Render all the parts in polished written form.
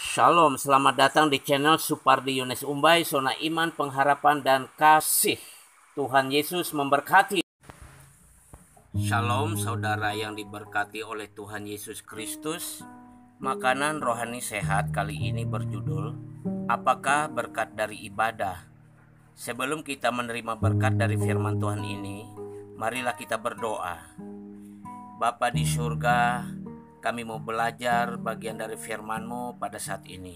Shalom, selamat datang di channel Supardi Yunes Umbai, Zona Iman, Pengharapan, dan Kasih. Tuhan Yesus memberkati. Shalom saudara yang diberkati oleh Tuhan Yesus Kristus. Makanan rohani sehat kali ini berjudul, apakah berkat dari ibadah? Sebelum kita menerima berkat dari firman Tuhan ini, marilah kita berdoa. Bapa di surga, kami mau belajar bagian dari firman-Mu pada saat ini.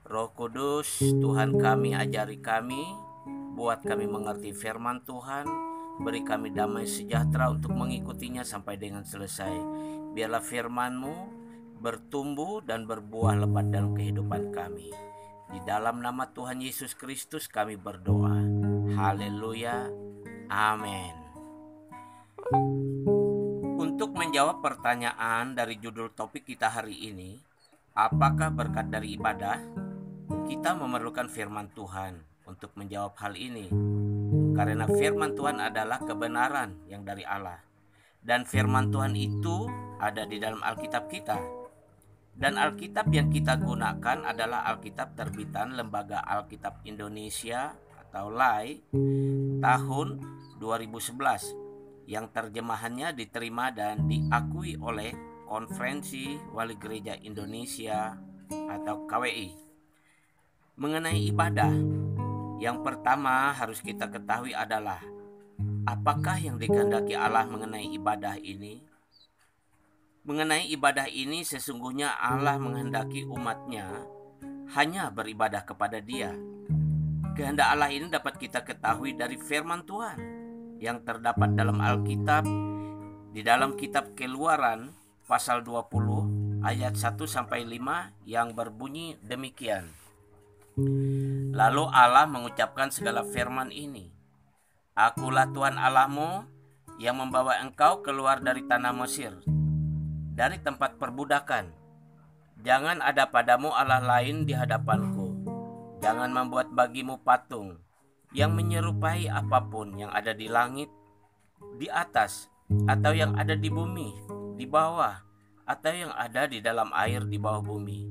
Roh Kudus, Tuhan kami, ajari kami, buat kami mengerti firman Tuhan, beri kami damai sejahtera untuk mengikutinya sampai dengan selesai. Biarlah firman-Mu bertumbuh dan berbuah lebat dalam kehidupan kami. Di dalam nama Tuhan Yesus Kristus kami berdoa. Haleluya. Amin. Untuk menjawab pertanyaan dari judul topik kita hari ini, apakah berkat dari ibadah? Kita memerlukan firman Tuhan untuk menjawab hal ini. Karena firman Tuhan adalah kebenaran yang dari Allah. Dan firman Tuhan itu ada di dalam Alkitab kita. Dan Alkitab yang kita gunakan adalah Alkitab terbitan Lembaga Alkitab Indonesia atau LAI tahun 2011. Yang terjemahannya diterima dan diakui oleh Konferensi Wali Gereja Indonesia atau KWI. Mengenai ibadah, yang pertama harus kita ketahui adalah apakah yang dikehendaki Allah mengenai ibadah ini? Mengenai ibadah ini sesungguhnya Allah menghendaki umatnya hanya beribadah kepada Dia. Kehendak Allah ini dapat kita ketahui dari firman Tuhan yang terdapat dalam Alkitab di dalam kitab Keluaran pasal 20 ayat 1-5 yang berbunyi demikian. Lalu Allah mengucapkan segala firman ini. Akulah Tuhan Allahmu yang membawa engkau keluar dari tanah Mesir, dari tempat perbudakan. Jangan ada padamu Allah lain di hadapanku. Jangan membuat bagimu patung yang menyerupai apapun yang ada di langit, di atas, atau yang ada di bumi, di bawah, atau yang ada di dalam air di bawah bumi.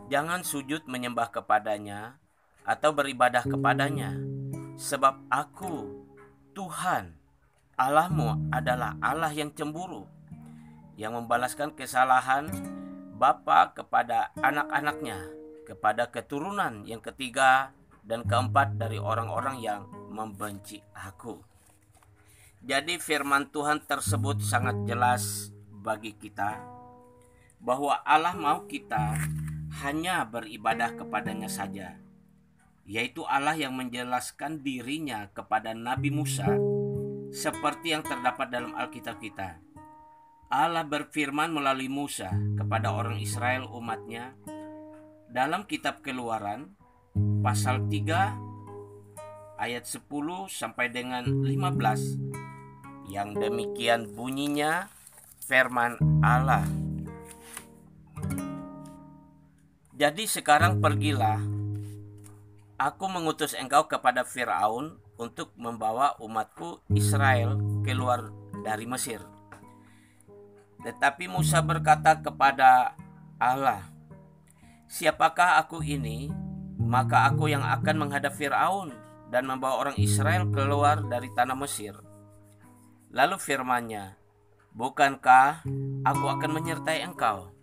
Jangan sujud menyembah kepadanya atau beribadah kepadanya, sebab aku, Tuhan, Allahmu adalah Allah yang cemburu, yang membalaskan kesalahan bapa kepada anak-anaknya, kepada keturunan yang ketiga dan keempat dari orang-orang yang membenci aku. Jadi firman Tuhan tersebut sangat jelas bagi kita bahwa Allah mau kita hanya beribadah kepadanya saja, yaitu Allah yang menjelaskan dirinya kepada Nabi Musa seperti yang terdapat dalam Alkitab kita. Allah berfirman melalui Musa kepada orang Israel umatnya dalam kitab Keluaran pasal 3 ayat 10 sampai dengan 15 yang demikian bunyinya firman Allah. Jadi sekarang pergilah, aku mengutus engkau kepada Firaun untuk membawa umatku Israel keluar dari Mesir. Tetapi Musa berkata kepada Allah, siapakah aku ini? Maka aku yang akan menghadap Firaun dan membawa orang Israel keluar dari tanah Mesir. Lalu firman-Nya, bukankah aku akan menyertai engkau?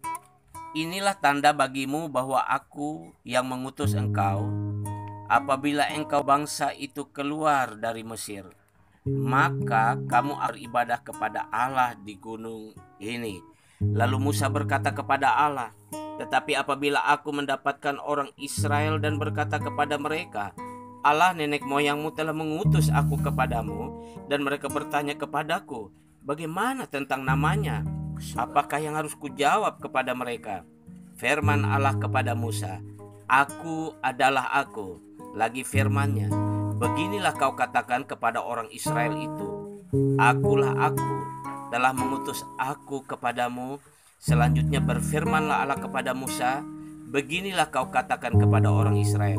Inilah tanda bagimu bahwa aku yang mengutus engkau. Apabila engkau bangsa itu keluar dari Mesir, maka kamu harus beribadah kepada Allah di gunung ini. Lalu Musa berkata kepada Allah, tetapi apabila aku mendapatkan orang Israel dan berkata kepada mereka, Allah nenek moyangmu telah mengutus aku kepadamu, dan mereka bertanya kepadaku, bagaimana tentang namanya? Apakah yang harus kujawab kepada mereka? Firman Allah kepada Musa, aku adalah aku. Lagi firman-Nya, beginilah kau katakan kepada orang Israel itu, akulah aku, telah mengutus aku kepadamu. Selanjutnya berfirmanlah Allah kepada Musa, beginilah kau katakan kepada orang Israel,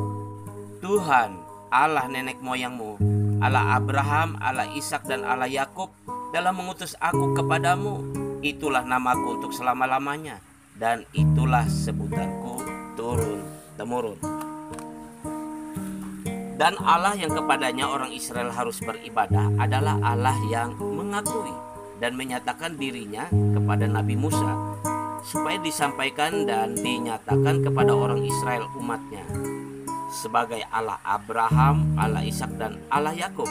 Tuhan, Allah nenek moyangmu, Allah Abraham, Allah Ishak dan Allah Yakub telah mengutus aku kepadamu. Itulah namaku untuk selama-lamanya, dan itulah sebutanku, turun-temurun. Dan Allah yang kepadanya orang Israel harus beribadah adalah Allah yang mengakui dan menyatakan dirinya kepada Nabi Musa, supaya disampaikan dan dinyatakan kepada orang Israel umatnya sebagai Allah Abraham, Allah Ishak, dan Allah Yakub.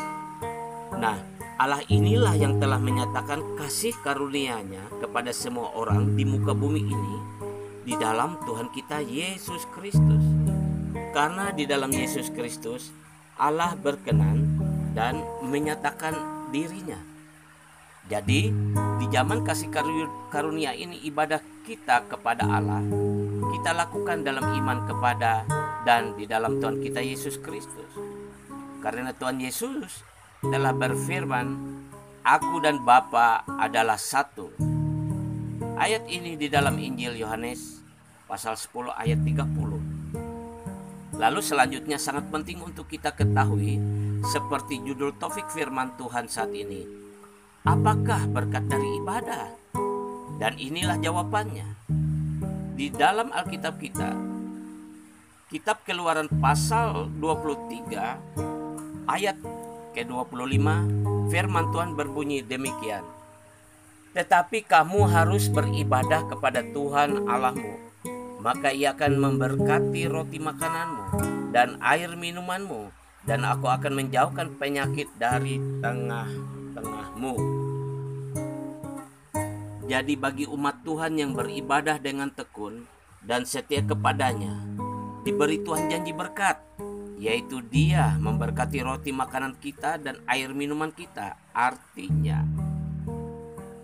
Nah, Allah inilah yang telah menyatakan kasih karunia-Nya kepada semua orang di muka bumi ini di dalam Tuhan kita Yesus Kristus. Karena di dalam Yesus Kristus Allah berkenan dan menyatakan dirinya. Jadi di zaman kasih karunia ini, ibadah kita kepada Allah kita lakukan dalam iman kepada dan di dalam Tuhan kita Yesus Kristus. Karena Tuhan Yesus telah berfirman, "Aku dan Bapa adalah satu." Ayat ini di dalam Injil Yohanes pasal 10 ayat 30. Lalu selanjutnya sangat penting untuk kita ketahui, seperti judul topik firman Tuhan saat ini, apakah berkat dari ibadah? Dan inilah jawabannya. Di dalam Alkitab kita, Kitab Keluaran pasal 23 ayat ke-25, firman Tuhan berbunyi demikian. "Tetapi kamu harus beribadah kepada Tuhan Allahmu, maka Ia akan memberkati roti makananmu dan air minumanmu, dan aku akan menjauhkan penyakit dari tengah-tengahmu." Jadi bagi umat Tuhan yang beribadah dengan tekun dan setia kepadanya, diberi Tuhan janji berkat, yaitu Dia memberkati roti makanan kita dan air minuman kita. Artinya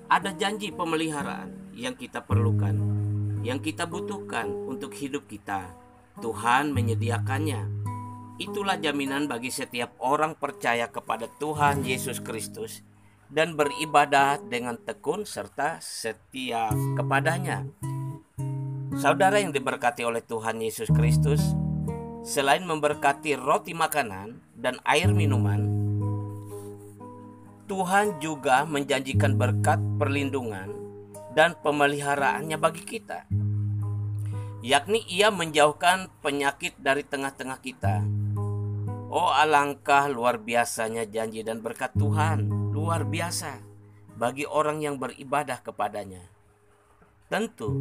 ada janji pemeliharaan yang kita perlukan, yang kita butuhkan untuk hidup kita. Tuhan menyediakannya. Itulah jaminan bagi setiap orang percaya kepada Tuhan Yesus Kristus dan beribadah dengan tekun serta setia kepadanya. Saudara yang diberkati oleh Tuhan Yesus Kristus, selain memberkati roti makanan dan air minuman, Tuhan juga menjanjikan berkat perlindungan dan pemeliharaannya bagi kita, yakni Ia menjauhkan penyakit dari tengah-tengah kita. Oh, alangkah luar biasanya janji dan berkat Tuhan, luar biasa bagi orang yang beribadah kepadanya. Tentu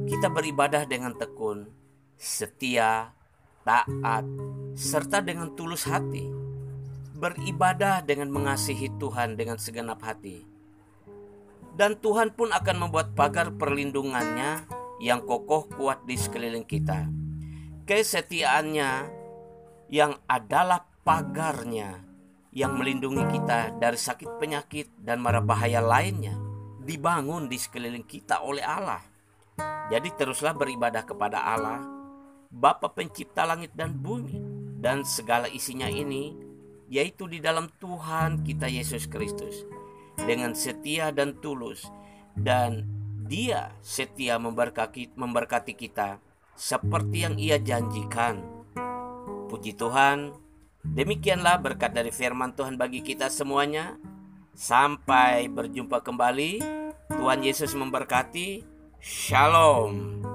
kita beribadah dengan tekun, setia, taat, serta dengan tulus hati. Beribadah dengan mengasihi Tuhan dengan segenap hati. Dan Tuhan pun akan membuat pagar perlindungannya yang kokoh kuat di sekeliling kita. Kesetiaannya yang adalah pagarnya yang melindungi kita dari sakit penyakit dan mara bahaya lainnya dibangun di sekeliling kita oleh Allah. Jadi teruslah beribadah kepada Allah, Bapa pencipta langit dan bumi dan segala isinya ini, yaitu di dalam Tuhan kita Yesus Kristus, dengan setia dan tulus, dan Dia setia memberkati kita seperti yang Ia janjikan. Puji Tuhan, demikianlah berkat dari firman Tuhan bagi kita semuanya. Sampai berjumpa kembali. Tuhan Yesus memberkati. Shalom.